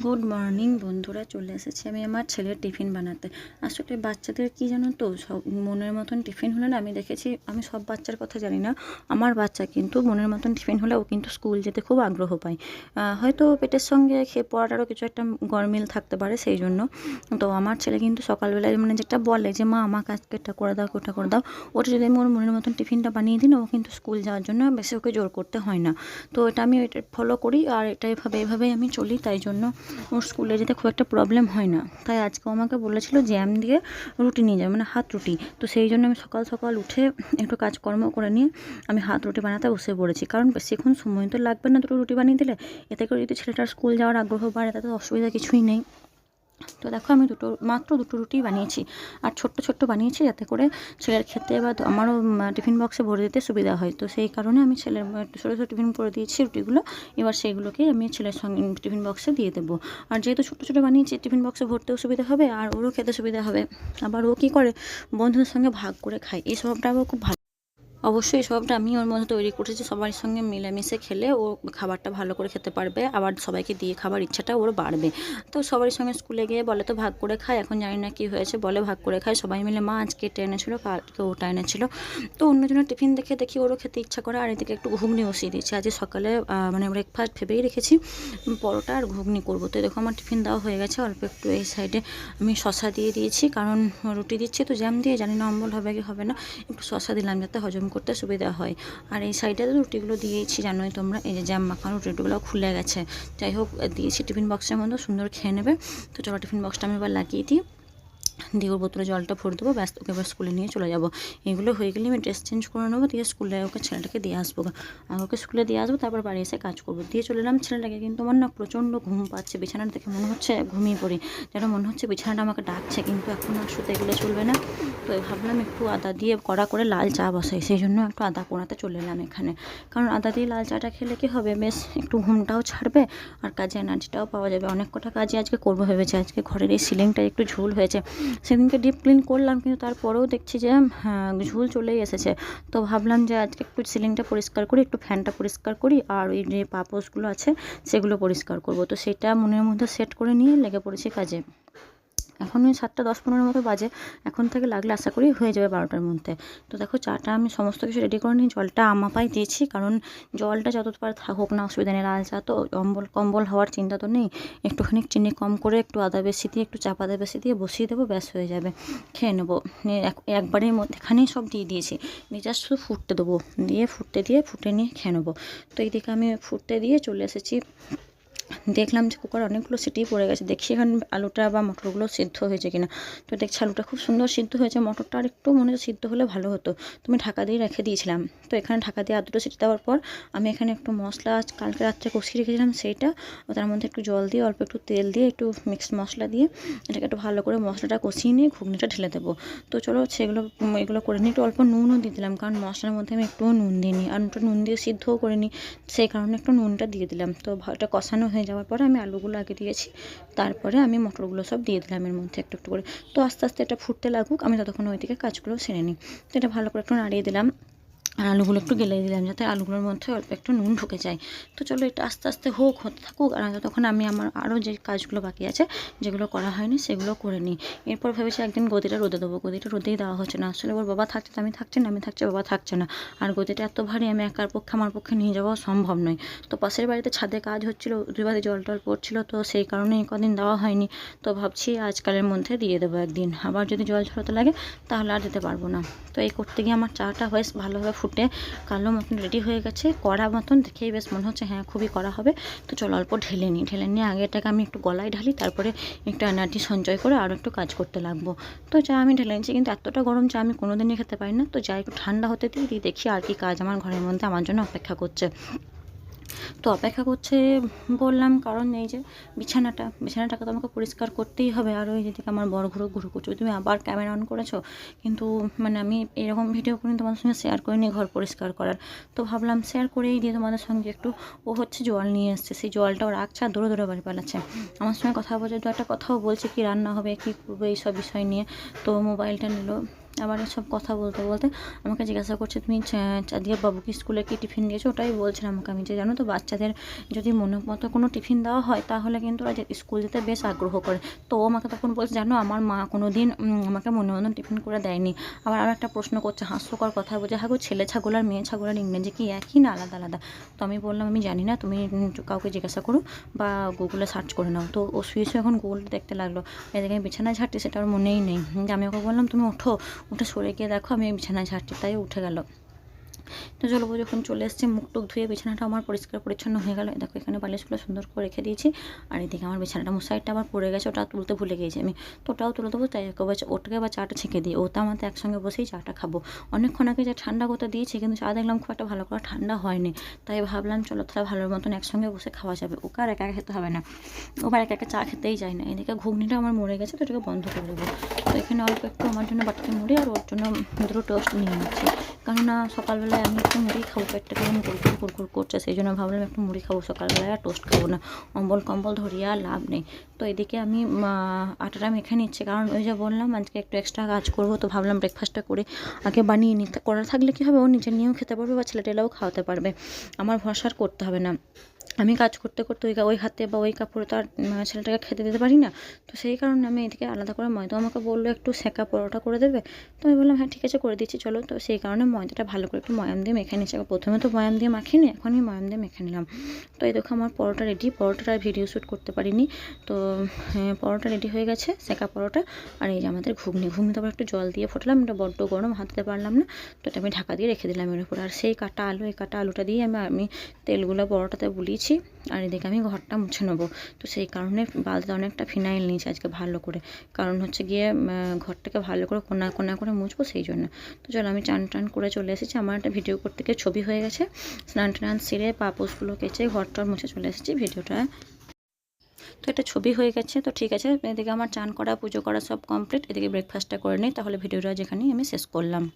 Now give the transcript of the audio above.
Good morning বন্ধুরা, চলে এসেছি আমি আমার ছেলের টিফিন বানাতে। আসলে বাচ্চাদের কি জানো তো, সব মনের মতন টিফিন হলে না, আমি দেখেছি, আমি সব বাচ্চার কথা জানি না, আমার বাচ্চা কিন্তু মনের মতন টিফিন হলে ও কিন্তু স্কুল যেতে খুব আগ্রহ পায়। হয়তো পেটের সঙ্গে খেয়ে পড়াটারও কিছু একটা গরমিল থাকতে পারে, সেই জন্য। তো আমার ছেলে কিন্তু সকালবেলায় মানে যেটা বলে যে মা আমাকে আজকে এটা করে দাও, ওটা করে দাও, ওটা যদি আমি ওর মনের মতন টিফিনটা বানিয়ে দিই না, ও কিন্তু স্কুল যাওয়ার জন্য বেশি ওকে জোর করতে হয় না। তো এটা আমি এটা ফলো করি, আর এটা এভাবেই আমি চলি, তাই জন্য ওর স্কুলে যেতে খুব একটা প্রবলেম হয় না। তাই আজকেও আমাকে বলেছিল জ্যাম দিয়ে রুটি নিয়ে যাবে, মানে হাত রুটি। তো সেই জন্য আমি সকাল সকাল উঠে একটু কাজকর্ম করে নিয়ে আমি হাত রুটি বানাতে বসে পড়েছি, কারণ বেশিক্ষণ সময় তো লাগবে না দুটো রুটি বানিয়ে দিলে। এতে করে যদি ছেলেটার স্কুল যাওয়ার আগ্রহ বাড়ে, তাতে অসুবিধা কিছুই নেই। তো দেখো, আমি মাত্র দুটো রুটি বানিয়েছি, আর ছোট্ট ছোট্ট বানিয়েছি যাতে করে ছেলের খেতে বা আমারও টিফিন বক্সে ভরে দিতে সুবিধা হয়। তো সেই কারণে আমি ছেলের ছোটো ছোটো টিফিন করে দিয়েছি রুটিগুলো। এবার সেইগুলোকে আমি ছেলের সঙ্গে টিফিন বক্সে দিয়ে দেবো। আর যেহেতু ছোটো ছোটো বানিয়েছি, টিফিন বক্সে ভরতেও সুবিধা হবে আর ওরও খেতে সুবিধা হবে। আবার ও কী করে, বন্ধুদের সঙ্গে ভাগ করে খায়, এই স্বভাবটা আবার খুব ভালো। অবশ্যই এই স্বভাবটা আমি ওর মধ্যে তৈরি করেছি, সবার সঙ্গে মিলেমিশে খেলে ও খাবারটা ভালো করে খেতে পারবে, আবার সবাইকে দিয়ে খাবার ইচ্ছাটা ওর বাড়বে। তো সবার সঙ্গে স্কুলে গিয়ে বলে তো ভাগ করে খায়, এখন জানি না কী হয়েছে, বলে ভাগ করে খায় সবাই মিলে, মা আজকে এটা এনেছিলো, কালকে ওটা এনেছিলো। তো অন্যজনের টিফিন দেখে দেখি ওরও খেতে ইচ্ছা করে, আর এদিকে একটু ঘুগনি বসিয়ে দিয়েছি। আজকে সকালে মানে ব্রেকফাস্ট ভেবেই রেখেছি পরোটা আর ঘুগনি করবো। তো দেখো আমার টিফিন দেওয়া হয়ে গেছে, অল্প একটু এই সাইডে আমি শশা দিয়ে দিয়েছি, কারণ রুটি দিচ্ছি তো জ্যাম দিয়ে, জানি না অম্বল হবে কি হবে না, একটু শশা দিলাম যাতে হজম করতে সুবিধা হয়। আর এই সাইডে তো রুটিগুলো দিয়েছি, জানোই তোমরা, এই যে জ্যাম মাখানো রুটিগুলো খুলে গেছে। যাই হোক, দিয়েছি টিফিন বক্সের মধ্যে, সুন্দর খেয়ে নেবে। তো চলো টিফিন বক্সটা আমি এবার লাগিয়ে দিই, দিয়ে ওর বোতলে জলটা ভরে দেবো, ব্যস্ত ওকে এবার স্কুলে নিয়ে চলে যাবো। এগুলো হয়ে গেলে আমি ড্রেস চেঞ্জ করে নেবো, দিয়ে স্কুলে ওকে ছেলেটাকে দিয়ে আসবো, আর ওকে স্কুলে দিয়ে আসবো, তারপর বাড়ি এসে কাজ করবো। দিয়ে চলে এলাম ছেলেটাকে, কিন্তু আমার না প্রচণ্ড ঘুম পাচ্ছে, বিছানাটা দেখে মনে হচ্ছে ঘুমিয়ে পড়ি, যেন মনে হচ্ছে বিছানাটা আমাকে ডাকছে, কিন্তু এখন আর শুতে গেলে চলবে না। তো ভাবলাম একটু আদা দিয়ে কড়া করে লাল চা বসাই, সেই জন্য একটু আদা কোড়াতে চলে এলাম এখানে। কারণ আদা দিয়ে লাল চাটা খেলে কী হবে, বেশ একটু ঘুমটাও ছাড়বে আর কাজে এনার্জিটাও পাওয়া যাবে। অনেক কটা কাজই আজকে করবো ভেবেছি, আজকে ঘরের এই সিলিংটা একটু ঝুল হয়েছে, সেদিনকে ডিপ ক্লিন করলাম, কিন্তু তারপরেও দেখছি যে ঝুল চলেই এসেছে। তো ভাবলাম যে আজকে একটু সিলিংটা পরিষ্কার করি, একটু ফ্যানটা পরিষ্কার করি, আর ওই যে পাপোশগুলো আছে সেগুলো পরিষ্কার করব। তো সেটা মনের মধ্যে সেট করে নিয়ে লেগে পড়েছি কাজে। এখন ওই 7:10-15 মতো বাজে, এখন থেকে লাগলে আশা করি হয়ে যাবে 12টার মধ্যে। তো দেখো চাটা আমি সমস্ত কিছু রেডি করে নিই, জলটা আমাপাই দিয়েছি, কারণ জলটা যতবার থাকুক না অসুবিধা নেই, লাল চা তো অম্বল কম্বল হওয়ার চিন্তা তো নেই। একটুখানি চিনি কম করে, একটু আদা বেশি দিয়ে, একটু চা পাতা বেশি দিয়ে বসিয়ে দেবো, ব্যাস হয়ে যাবে, খেয়ে নেবো। একবারের মধ্যেখানেই সব দিয়ে দিয়েছি, জাস্ট শুধু ফুটতে দেবো, ফুটে নিয়ে খেয়ে নেবো। তো এইদিকে আমি ফুটতে দিয়ে চলে এসেছি, দেখলাম যে কুকার অনেকগুলো সিটি পড়ে গেছে, দেখছি এখানে আলুটা বা মটরগুলো সিদ্ধ হয়েছে কিনা। তো দেখছি আলুটা খুব সুন্দর সিদ্ধ হয়েছে, মটরটা আর একটু মনে হচ্ছে সিদ্ধ হলে ভালো হতো, তুমি ঢাকা দিয়ে রেখে দিয়েছিলাম। তো এখানে ঢাকা দিয়ে আর দুটো সিটি দেওয়ার পর আমি এখানে একটু মশলা কালকে রাত্রে কষিয়ে রেখেছিলাম, সেইটা তার মধ্যে একটু জল দিয়ে, অল্প একটু তেল দিয়ে, একটু মিক্সড মশলা দিয়ে এটাকে একটু ভালো করে মশলাটা কষিয়ে নিয়ে ঘুগনিটা ঢেলে দেবো। তো চলো সেগুলো এগুলো করে নিই, একটু অল্প নুনও দিয়ে দিলাম, কারণ মশলার মধ্যে আমি একটুও নুন দিইনি, আর একটু নুন দিয়ে সিদ্ধও করে নিই, সেই কারণে একটু নুনটা দিয়ে দিলাম। তো এটা কষানো হয়ে যাওয়ার পরে আমি আলুগুলো আগে দিয়েছি, তারপরে আমি মটরগুলো সব দিয়ে দিলাম এর মধ্যে একটু একটু করে। তো আস্তে আস্তে এটা ফুটতে লাগুক, আমি ততক্ষণ ওইদিকে কাজগুলো সেরে নিই। তো এটা ভালো করে একটু নাড়িয়ে দিলাম, আর আলুগুলো একটু গেলে দিলাম, যাতে আলুগুলোর মধ্যে অল্প একটু নুন ঢুকে যায়। তো চলো এটা আস্তে আস্তে হতে থাকুক, আর তখন আমি আমার আরও যে কাজগুলো বাকি আছে, যেগুলো করা হয়নি সেগুলো করে নিই। এরপর ভেবেছি একদিন গদিটা রোদে দেবো, গদিটা রোদেই দেওয়া হচ্ছে না, আসলে ওর বাবা থাকছে তো আমি থাকছি না, আমি থাকছে বাবা থাকছে না, আর গদিটা এত ভারী, আমি আমার পক্ষে নিয়ে যাওয়া সম্ভব নয়। তো পাশের বাড়িতে ছাদে কাজ হচ্ছিলো, দুবারে জল টল পড়ছিলো, তো সেই কারণে কদিন দেওয়া হয়নি। তো ভাবছি আজকালের মধ্যে দিয়ে দেবো একদিন, আবার যদি জল ঝরাতে লাগে তাহলে আর দিতে পারবো না। তো এই করতে গিয়ে আমার চাটা বেশ ভালোভাবে ফুটে কালো মতন রেডি হয়ে গেছে, কড়া মতন দেখেই বেশ মনে হচ্ছে হ্যাঁ খুবই কড়া হবে। তো চলো অল্প ঢেলে নিয়ে আগে এটাকে আমি একটু গলায় ঢালি, তারপরে একটু এনার্জি সঞ্চয় করে আরও একটু কাজ করতে লাগবো। তো চা আমি ঢেলে নিচ্ছি, কিন্তু এতটা গরম চা আমি কোনোদিনই খেতে পারি না। তো যা একটু ঠান্ডা হতে দিই, দেখি আর কি কাজ আমার ঘরের মধ্যে আমার জন্য অপেক্ষা করছে। তো অপেক্ষা করছে বললাম, কারণ এই যে বিছানাটাকে তো আমাকে পরিষ্কার করতেই হবে, আর ওই যেদিকে আমার বড় ঘুরু করছো, তুমি আবার ক্যামেরা অন করেছো, কিন্তু মানে আমি এরকম ভিডিও করে তোমাদের সঙ্গে শেয়ার করিনি ঘর পরিষ্কার করার। তো ভাবলাম শেয়ার করেই দিয়ে তোমাদের সঙ্গে একটু। ও হচ্ছে জল নিয়ে এসছে, সেই জলটাও রাখছে আর দৌড়ে দৌড়ে বাড়ি পালাচ্ছে, আমার সঙ্গে কথা বলছে, দু একটা কথাও বলছে কি রান্না হবে, কী করবো, এইসব বিষয় নিয়ে। তো মোবাইলটা নিল, আবার এসব কথা বলতে বলতে আমাকে জিজ্ঞাসা করছে, তুমি চাঁদিয়া বাবুকে স্কুলে কি টিফিন দিয়েছো? ওটাই বলছিলাম আমাকে আমি, যে জানো তো বাচ্চাদের যদি মনের মতো কোনো টিফিন দেওয়া হয় তাহলে কিন্তু ওরা স্কুল যেতে বেশ আগ্রহ করে। তো ও আমাকে তখন বলছে, জানো আমার মা কোনো দিন আমাকে মনের মতন টিফিন করে দেয়নি। আবার আর একটা প্রশ্ন করছে, হাস্যকর কথা বলছে, হ্যাঁ গো ছেলে ছাগল আর মেয়ে ছাগলের ইংরেজি কি একই না আলাদা আলাদা? তো আমি বললাম আমি জানি না, তুমি কাউকে জিজ্ঞাসা করো বা গুগলে সার্চ করে নাও। তো ও শুয়ে শুয়ে এখন গুগল দেখতে লাগলো। এদিকে আমি বিছানায় ঝাড়ছি, সেটা ওর মনেই নেই। যে আমি ওকে বললাম তুমি ওঠো, উঠে সরে গিয়ে দেখো আমি বিছানায় ঝাড়ছি, তাই উঠে গেল। তো চলো যখন চলে এসেছি, মুখ টুক ধুয়ে বিছানাটা আমার পরিষ্কার পরিচ্ছন্ন হয়ে গেল। দেখো এখানে বালিশগুলো সুন্দর করে রেখে দিয়েছি। আর এদিকে আমার বিছানাটা মশারিটা আবার পড়ে গেছে, ওটা তুলতে ভুলে গিয়েছি আমি। তো ওটাও তুলে দেবো, তাই ওটাকে আবার চাটা ছেঁকে দিই। ওটা আমাদের একসঙ্গে বসেই চাটা খাবো। অনেকক্ষণ আগে যা ঠান্ডা করতে দিয়েছি, কিন্তু চা দেখলাম খুব একটা ভালো করে ঠান্ডা হয়নি। তাই ভাবলাম চলো তাহলে ভালোর মতন একসঙ্গে বসে খাওয়া যাবে। ওকে আর একা একা খেতে হবে না, ও আর একা একা চা খেতেই যায় না। এদিকে ঘুগনিটা আমার মরে গেছে, তো এটাকে বন্ধ করে দেবো। তো এখানে অল্প একটু আমার জন্য বাটিতে মুড়ি আর ওর জন্য দুটো টোস্ট নিয়ে নিচ্ছি। কেননা সকালবেলায় আমি একটু মুড়ি খাবো, পেটটা কেমন কুরকুর করছে, সেই জন্য ভাবলাম একটু মুড়ি খাবো সকালবেলায়, আর টোস্ট খাবো না। অম্বল কম্বল ধরিয়ে আর লাভ নেই। তো এদিকে আমি আটাটা মেখে নিচ্ছি, কারণ ওই যে বললাম আজকে একটু এক্সট্রা কাজ করবো, তো ভাবলাম ব্রেকফাস্টটা করে আগে বানিয়ে নিতে, করা থাকলে কী হবে, ও নিজে নিয়েও খেতে পারবে বা ছেলেটেলাও খাওয়াতে পারবে। আমার ভরসা আর করতে হবে না। আমি কাজ করতে করতে ওই হাতে বা ওই কাপড়ে তো আর ছেলেটাকে খেতে দিতে পারি না। তো সেই কারণে আমি এদিকে আলাদা করে ময়দা, আমাকে বললো একটু সেঁকা পরোটা করে দেবে। তো আমি বললাম হ্যাঁ ঠিক আছে করে দিচ্ছি চলো। তো সেই কারণে ময়দাটা ভালো করে একটু ময়াম দিয়ে মেখে নিচ্ছি। প্রথমে তো ময়াম দিয়ে মাখিনি, এখন আমি ময়াম দিয়ে মেখে নিলাম। তো এই দেখো আমার পরোটা রেডি। পরোটাটা ভিডিও শ্যুট করতে পারিনি। তো পরোটা রেডি হয়ে গেছে, সেঁকা পরোটা। আর এই যে আমাদের ঘুগনি তো আবার একটু জল দিয়ে ফোটালাম, এটা বড্ড গরম, হাত দিতে পারলাম না। তো এটা আমি ঢাকা দিয়ে রেখে দিলাম এর উপর। আর সেই কাটা আলু, এই কাটা আলুটা দিয়ে আমি তেলগুলো পরোটাতে বুলিয়েছি। আর এদিকে আমি ঘরটা মুছে নেবো। তো সেই কারণে বালতিতে অনেকটা ফিনাইল নিয়েছি আজকে ভালো করে, কারণ হচ্ছে গিয়ে ঘরটাকে ভালো করে কোনা কোনা করে মুছবো সেই জন্য। তো চলো আমি চান টান করে চলে এসেছি। আমার একটা ভিডিও করতে গিয়ে ছবি হয়ে গেছে। স্নান টান সেরে পাপোশগুলো কেচে ঘরটা মুছে চলে এসেছি ভিডিওটা। তো এটা ছবি হয়ে গেছে। তো ঠিক আছে, এদিকে আমার চান করা পুজো করা সব কমপ্লিট। এদিকে ব্রেকফাস্টটা করে নিই, তাহলে ভিডিওটা যেখানেই আমি শেষ করলাম।